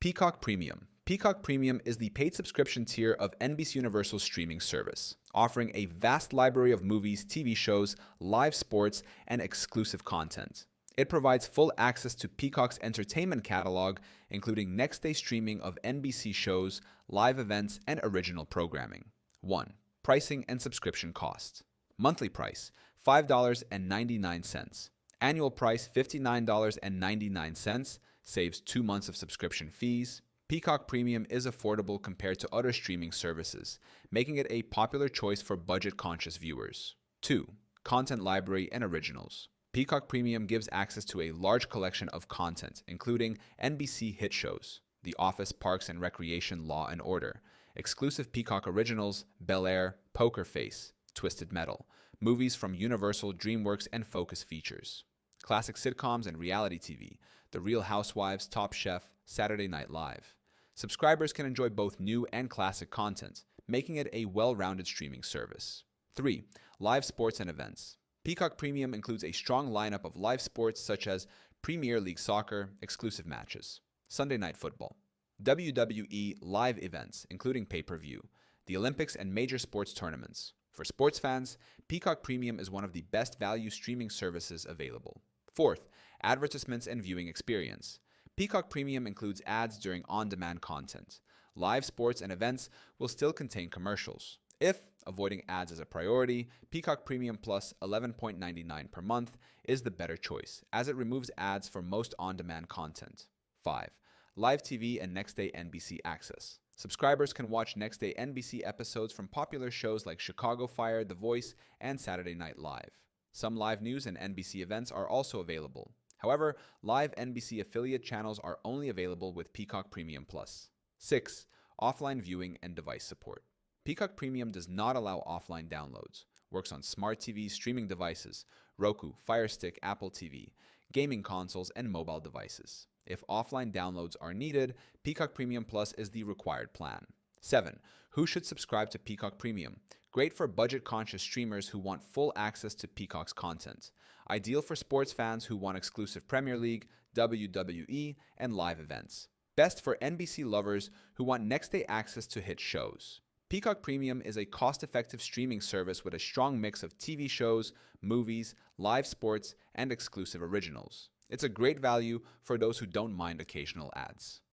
Peacock Premium. Peacock Premium is the paid subscription tier of NBC Universal's streaming service, offering a vast library of movies, TV shows, live sports, and exclusive content. It provides full access to Peacock's entertainment catalog, including next-day streaming of NBC shows, live events, and original programming. 1. Pricing and subscription cost. Monthly price, $5.99. Annual price, $59.99. Saves 2 months of subscription fees. Peacock Premium is affordable compared to other streaming services, making it a popular choice for budget-conscious viewers. 2. Content library and originals. Peacock Premium gives access to a large collection of content, including NBC hit shows, The Office, Parks and Recreation, Law and Order, exclusive Peacock originals, Bel Air, Poker Face, Twisted Metal, movies from Universal, DreamWorks, and Focus Features, classic sitcoms and reality TV, The Real Housewives, Top Chef, Saturday Night Live. Subscribers can enjoy both new and classic content, making it a well-rounded streaming service. 3. Live sports and events. Peacock Premium includes a strong lineup of live sports such as Premier League Soccer, exclusive matches, Sunday Night Football, WWE live events, including pay-per-view, the Olympics and major sports tournaments. For sports fans, Peacock Premium is one of the best value streaming services available. 4th, advertisements and viewing experience. Peacock Premium includes ads during on-demand content. Live sports and events will still contain commercials. If avoiding ads is a priority, Peacock Premium Plus $11.99 per month is the better choice, as it removes ads for most on-demand content. 5. Live TV and next-day NBC access. Subscribers can watch next-day NBC episodes from popular shows like Chicago Fire, The Voice, and Saturday Night Live. Some live news and NBC events are also available. However, live NBC affiliate channels are only available with Peacock Premium Plus. 6. Offline viewing and device support. Peacock Premium does not allow offline downloads. Works on smart TV streaming devices, Roku, Fire Stick, Apple TV, gaming consoles, and mobile devices. If offline downloads are needed, Peacock Premium Plus is the required plan. 7. Who should subscribe to Peacock Premium? Great for budget-conscious streamers who want full access to Peacock's content. Ideal for sports fans who want exclusive Premier League, WWE, and live events. Best for NBC lovers who want next-day access to hit shows. Peacock Premium is a cost-effective streaming service with a strong mix of TV shows, movies, live sports, and exclusive originals. It's a great value for those who don't mind occasional ads.